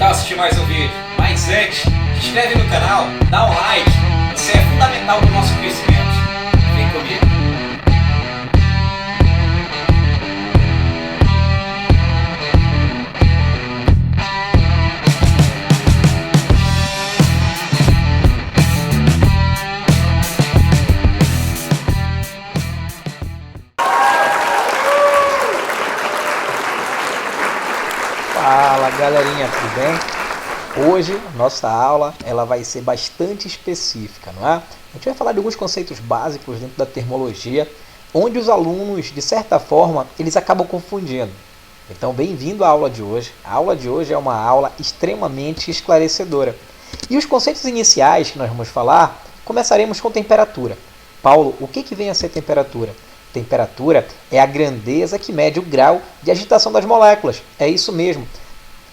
tal assistir mais um vídeo? Mas antes, se inscreve no canal, dá um like, isso é fundamental para o nosso crescimento. Vem comigo. Fala galerinha, tudo bem? Hoje nossa aula ela vai ser bastante específica, não é? A gente vai falar de alguns conceitos básicos dentro da termologia, onde os alunos, de certa forma, eles acabam confundindo. Então, bem-vindo à aula de hoje. A aula de hoje é uma aula extremamente esclarecedora. E os conceitos iniciais que nós vamos falar, começaremos com temperatura. Paulo, o que vem a ser temperatura? Temperatura é a grandeza que mede o grau de agitação das moléculas. É isso mesmo.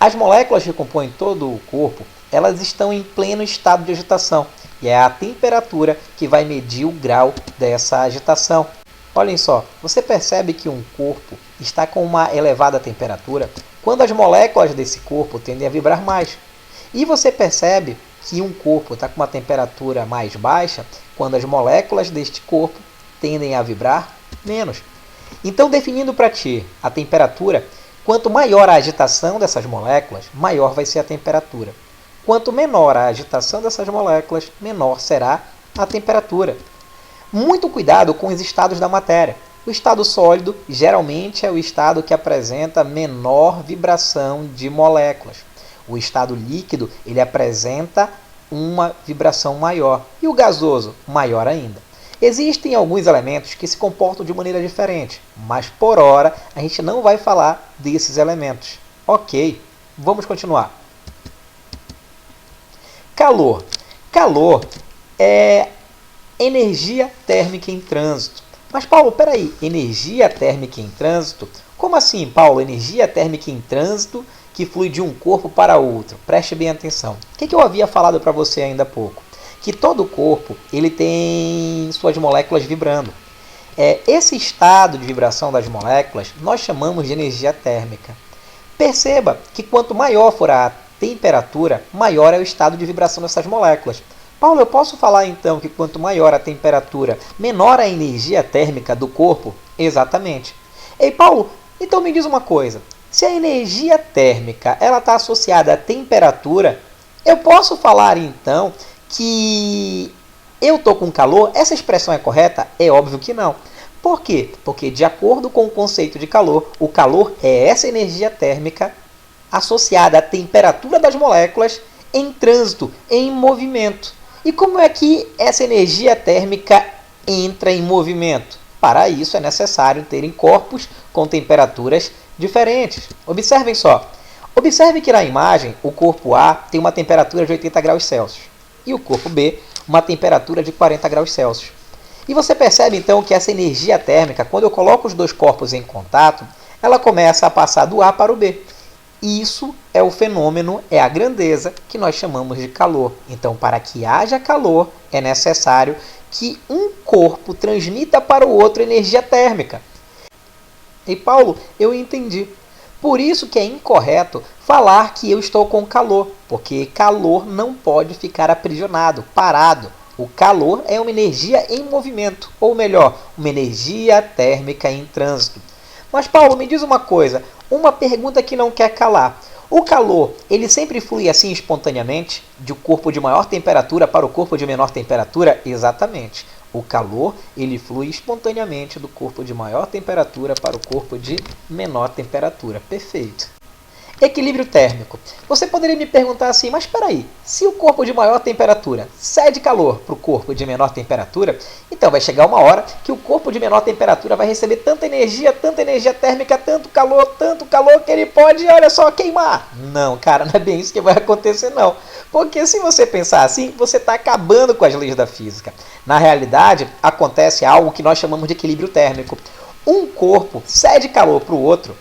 As moléculas que compõem todo o corpo, elas estão em pleno estado de agitação. E é a temperatura que vai medir o grau dessa agitação. Olhem só, você percebe que um corpo está com uma elevada temperatura quando as moléculas desse corpo tendem a vibrar mais. E você percebe que um corpo está com uma temperatura mais baixa quando as moléculas deste corpo tendem a vibrar menos. Então, definindo para ti a temperatura, quanto maior a agitação dessas moléculas, maior vai ser a temperatura. Quanto menor a agitação dessas moléculas, menor será a temperatura. Muito cuidado com os estados da matéria. O estado sólido geralmente é o estado que apresenta menor vibração de moléculas. O estado líquido ele apresenta uma vibração maior. E o gasoso, maior ainda. Existem alguns elementos que se comportam de maneira diferente, mas por hora a gente não vai falar desses elementos. Ok, vamos continuar. Calor. Calor é energia térmica em trânsito. Mas Paulo, peraí, energia térmica em trânsito? Como assim, Paulo? Energia térmica em trânsito que flui de um corpo para outro. Preste bem atenção. O que eu havia falado para você ainda há pouco? Que todo o corpo ele tem suas moléculas vibrando. Esse estado de vibração das moléculas nós chamamos de energia térmica. Perceba que quanto maior for a temperatura, maior é o estado de vibração dessas moléculas. Paulo, eu posso falar então que quanto maior a temperatura, menor a energia térmica do corpo? Exatamente. Ei Paulo, então me diz uma coisa. Se a energia térmica ela está associada à temperatura, eu posso falar então que eu estou com calor? Essa expressão é correta? É óbvio que não. Por quê? Porque de acordo com o conceito de calor, o calor é essa energia térmica associada à temperatura das moléculas em trânsito, em movimento. E como é que essa energia térmica entra em movimento? Para isso é necessário terem corpos com temperaturas diferentes. Observem só. Observe que na imagem o corpo A tem uma temperatura de 80 graus Celsius. E o corpo B, uma temperatura de 40 graus Celsius. E você percebe então que essa energia térmica, quando eu coloco os dois corpos em contato, ela começa a passar do A para o B. E isso é o fenômeno, é a grandeza que nós chamamos de calor. Então, para que haja calor, é necessário que um corpo transmita para o outro energia térmica. E Paulo, eu entendi. Por isso que é incorreto falar que eu estou com calor, porque calor não pode ficar aprisionado, parado. O calor é uma energia em movimento, ou melhor, uma energia térmica em trânsito. Mas Paulo, me diz uma coisa, uma pergunta que não quer calar. O calor, ele sempre flui assim espontaneamente, de um corpo de maior temperatura para o corpo de menor temperatura? Exatamente. O calor, ele flui espontaneamente do corpo de maior temperatura para o corpo de menor temperatura. Perfeito. Equilíbrio térmico. Você poderia me perguntar assim, mas espera aí, se o corpo de maior temperatura cede calor para o corpo de menor temperatura, então vai chegar uma hora que o corpo de menor temperatura vai receber tanta energia térmica, tanto calor que ele pode, olha só, queimar. Não, cara, não é bem isso que vai acontecer não. Porque se você pensar assim, você está acabando com as leis da física. Na realidade, acontece algo que nós chamamos de equilíbrio térmico. Um corpo cede calor para o outro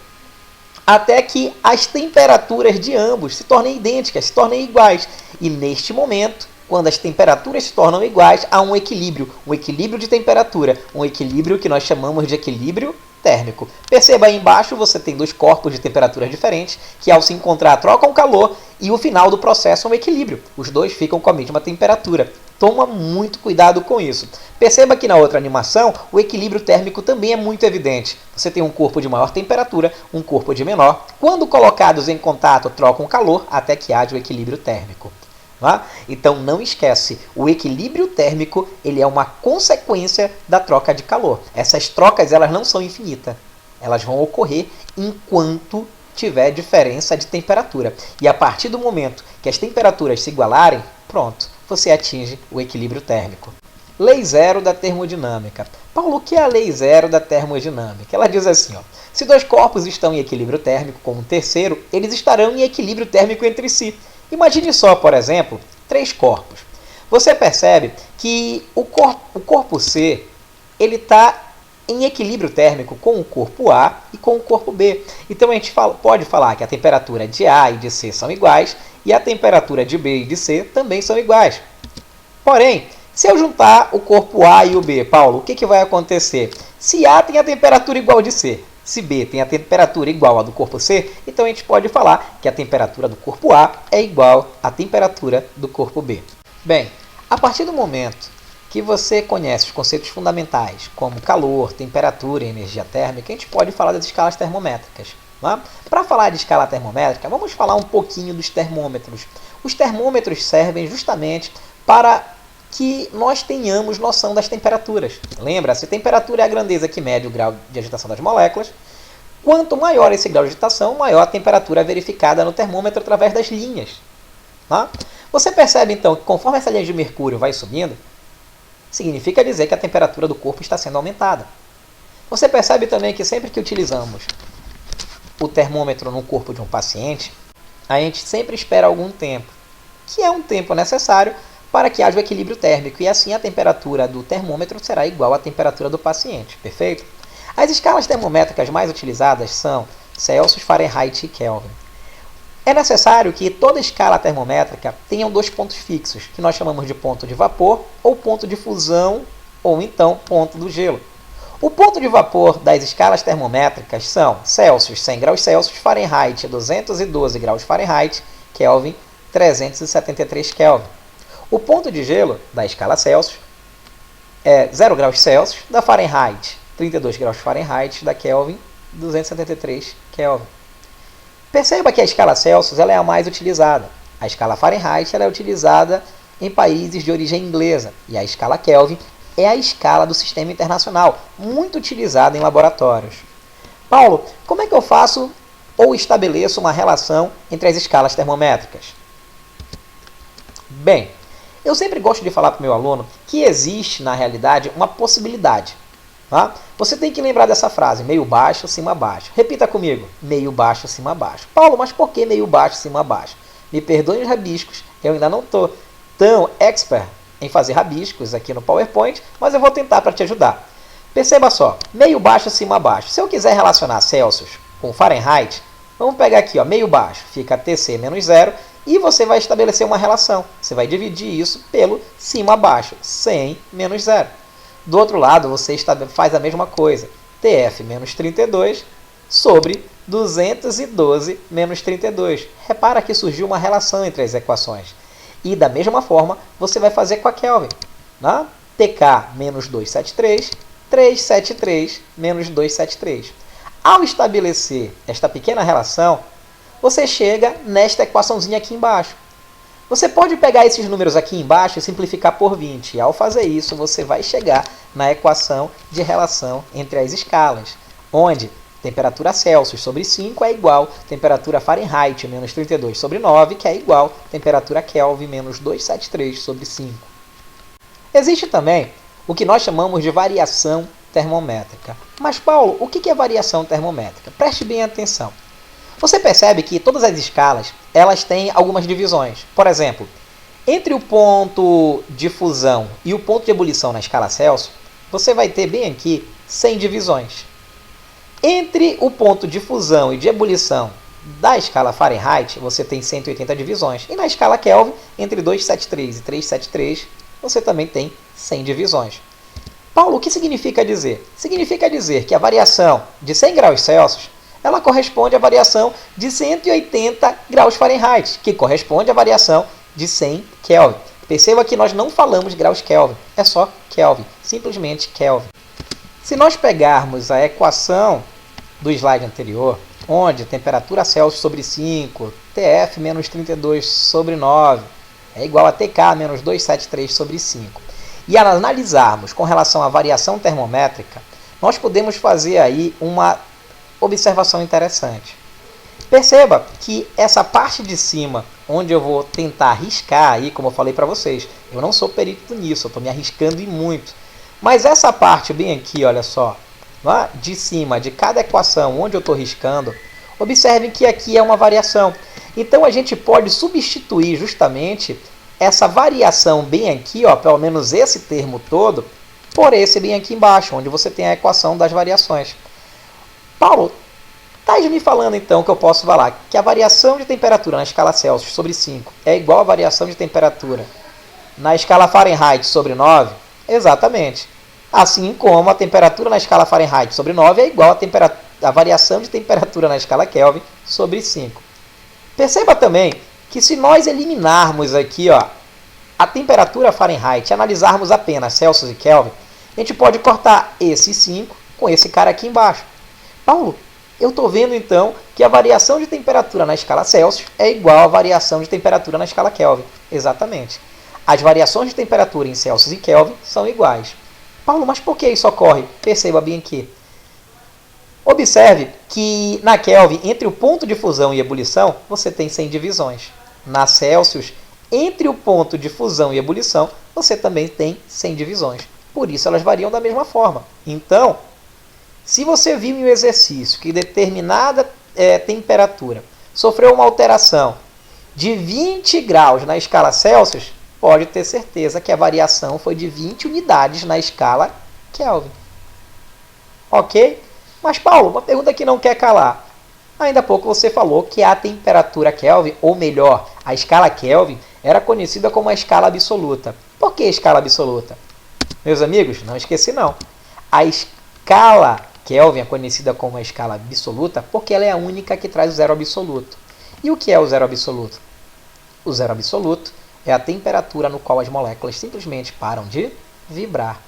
até que as temperaturas de ambos se tornem idênticas, se tornem iguais. E neste momento, quando as temperaturas se tornam iguais, há um equilíbrio de temperatura, um equilíbrio que nós chamamos de equilíbrio térmico. Perceba aí embaixo, você tem dois corpos de temperaturas diferentes, que ao se encontrar trocam calor e o final do processo é um equilíbrio. Os dois ficam com a mesma temperatura. Toma muito cuidado com isso. Perceba que na outra animação, o equilíbrio térmico também é muito evidente. Você tem um corpo de maior temperatura, um corpo de menor. Quando colocados em contato, trocam calor até que haja o equilíbrio térmico. Então não esquece, o equilíbrio térmico ele é uma consequência da troca de calor. Essas trocas elas não são infinitas, elas vão ocorrer enquanto tiver diferença de temperatura. E a partir do momento que as temperaturas se igualarem, pronto, você atinge o equilíbrio térmico. Lei zero da termodinâmica. Paulo, o que é a lei zero da termodinâmica? Ela diz assim, se dois corpos estão em equilíbrio térmico com um terceiro, eles estarão em equilíbrio térmico entre si. Imagine só, por exemplo, três corpos. Você percebe que o corpo C ele está em equilíbrio térmico com o corpo A e com o corpo B. Então a gente pode falar que a temperatura de A e de C são iguais e a temperatura de B e de C também são iguais. Porém, se eu juntar o corpo A e o B, Paulo, o que vai acontecer? Se A tem a temperatura igual de C, se B tem a temperatura igual à do corpo C, então a gente pode falar que a temperatura do corpo A é igual à temperatura do corpo B. Bem, a partir do momento que você conhece os conceitos fundamentais, como calor, temperatura e energia térmica, a gente pode falar das escalas termométricas. Para falar de escala termométrica, vamos falar um pouquinho dos termômetros. Os termômetros servem justamente para que nós tenhamos noção das temperaturas. Lembra-se, temperatura é a grandeza que mede o grau de agitação das moléculas. Quanto maior esse grau de agitação, maior a temperatura verificada no termômetro através das linhas. Você percebe então que conforme essa linha de mercúrio vai subindo, significa dizer que a temperatura do corpo está sendo aumentada. Você percebe também que sempre que utilizamos o termômetro no corpo de um paciente, a gente sempre espera algum tempo, que é um tempo necessário para que haja o equilíbrio térmico, e assim a temperatura do termômetro será igual à temperatura do paciente, perfeito? As escalas termométricas mais utilizadas são Celsius, Fahrenheit e Kelvin. É necessário que toda escala termométrica tenha dois pontos fixos, que nós chamamos de ponto de vapor, ou ponto de fusão, ou então ponto do gelo. O ponto de vapor das escalas termométricas são Celsius, 100 graus Celsius, Fahrenheit, 212 graus Fahrenheit, Kelvin, 373 Kelvin. O ponto de gelo da escala Celsius é 0 graus Celsius, da Fahrenheit, 32 graus Fahrenheit, da Kelvin, 273 Kelvin. Perceba que a escala Celsius ela é a mais utilizada. A escala Fahrenheit ela é utilizada em países de origem inglesa. E a escala Kelvin é a escala do sistema internacional, muito utilizada em laboratórios. Paulo, como é que eu faço ou estabeleço uma relação entre as escalas termométricas? Bem, eu sempre gosto de falar para o meu aluno que existe, na realidade, uma possibilidade. Você tem que lembrar dessa frase, meio baixo, cima baixo. Repita comigo, meio baixo, cima baixo. Paulo, mas por que meio baixo, cima baixo? Me perdoe os rabiscos, eu ainda não estou tão expert em fazer rabiscos aqui no PowerPoint, mas eu vou tentar para te ajudar. Perceba só, meio baixo, cima baixo. Se eu quiser relacionar Celsius com Fahrenheit, vamos pegar aqui, meio baixo, fica TC menos 0, e você vai estabelecer uma relação. Você vai dividir isso pelo cima baixo, 100 menos 0. Do outro lado, você faz a mesma coisa. TF menos 32 sobre 212 menos 32. Repara que surgiu uma relação entre as equações. E da mesma forma, você vai fazer com a Kelvin. TK menos 273, 373 menos 273. Ao estabelecer esta pequena relação, você chega nesta equaçãozinha aqui embaixo. Você pode pegar esses números aqui embaixo e simplificar por 20. E ao fazer isso, você vai chegar na equação de relação entre as escalas, onde temperatura Celsius sobre 5 é igual a temperatura Fahrenheit menos 32 sobre 9, que é igual a temperatura Kelvin menos 273 sobre 5. Existe também o que nós chamamos de variação termométrica. Mas, Paulo, o que é variação termométrica? Preste bem atenção. Você percebe que todas as escalas elas têm algumas divisões. Por exemplo, entre o ponto de fusão e o ponto de ebulição na escala Celsius, você vai ter bem aqui 100 divisões. Entre o ponto de fusão e de ebulição da escala Fahrenheit, você tem 180 divisões. E na escala Kelvin, entre 273 e 373, você também tem 100 divisões. Paulo, o que significa dizer? Significa dizer que a variação de 100 graus Celsius ela corresponde à variação de 180 graus Fahrenheit, que corresponde à variação de 100 Kelvin. Perceba que nós não falamos graus Kelvin, é só Kelvin, simplesmente Kelvin. Se nós pegarmos a equação do slide anterior, onde temperatura Celsius sobre 5, TF menos 32 sobre 9, é igual a TK menos 273 sobre 5, e analisarmos com relação à variação termométrica, nós podemos fazer aí uma observação interessante. Perceba que essa parte de cima, onde eu vou tentar riscar aí, como eu falei para vocês, eu não sou perito nisso, eu estou me arriscando e muito. Mas essa parte bem aqui, olha só, de cima de cada equação onde eu estou riscando, observem que aqui é uma variação. Então a gente pode substituir justamente essa variação bem aqui, ó, pelo menos esse termo todo, por esse bem aqui embaixo, onde você tem a equação das variações. Paulo, está me falando então que eu posso falar que a variação de temperatura na escala Celsius sobre 5 é igual à variação de temperatura na escala Fahrenheit sobre 9? Exatamente. Assim como a temperatura na escala Fahrenheit sobre 9 é igual à variação de temperatura na escala Kelvin sobre 5. Perceba também que se nós eliminarmos aqui, ó, a temperatura Fahrenheit e analisarmos apenas Celsius e Kelvin, a gente pode cortar esse 5 com esse cara aqui embaixo. Paulo, eu estou vendo então que a variação de temperatura na escala Celsius é igual à variação de temperatura na escala Kelvin. Exatamente. As variações de temperatura em Celsius e Kelvin são iguais. Paulo, mas por que isso ocorre? Perceba bem aqui. Observe que na Kelvin, entre o ponto de fusão e ebulição, você tem 100 divisões. Na Celsius, entre o ponto de fusão e ebulição, você também tem 100 divisões. Por isso, elas variam da mesma forma. Então, se você viu em um exercício que determinada temperatura sofreu uma alteração de 20 graus na escala Celsius, pode ter certeza que a variação foi de 20 unidades na escala Kelvin. Ok? Mas, Paulo, uma pergunta que não quer calar. Ainda há pouco você falou que a temperatura Kelvin, ou melhor, a escala Kelvin, era conhecida como a escala absoluta. Por que escala absoluta? Meus amigos, não esqueci não. A escala Kelvin é conhecida como a escala absoluta porque ela é a única que traz o zero absoluto. E o que é o zero absoluto? O zero absoluto é a temperatura no qual as moléculas simplesmente param de vibrar.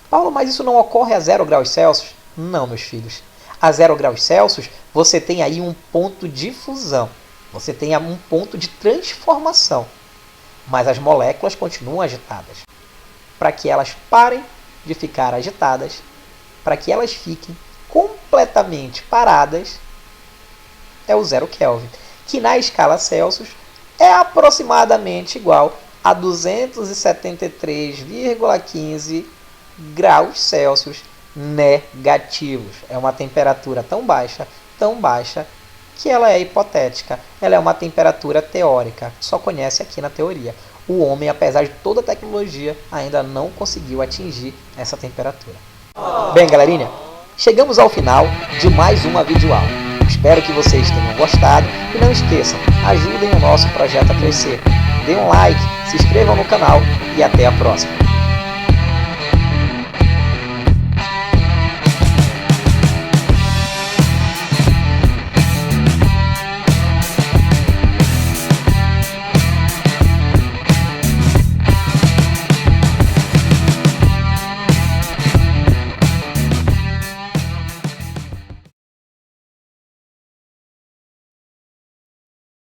Paulo, mas isso não ocorre a 0 graus Celsius? Não, meus filhos. A 0 graus Celsius, você tem aí um ponto de fusão. Você tem um ponto de transformação. Mas as moléculas continuam agitadas. Para que elas parem de ficar agitadas, para que elas fiquem completamente paradas, é o 0 Kelvin, que na escala Celsius é aproximadamente igual a 273,15 graus Celsius negativos. É uma temperatura tão baixa, que ela é hipotética. Ela é uma temperatura teórica, só conhece aqui na teoria. O homem, apesar de toda a tecnologia, ainda não conseguiu atingir essa temperatura. Bem, galerinha, chegamos ao final de mais uma videoaula. Espero que vocês tenham gostado e não esqueçam, ajudem o nosso projeto a crescer. Dêem um like, se inscrevam no canal e até a próxima.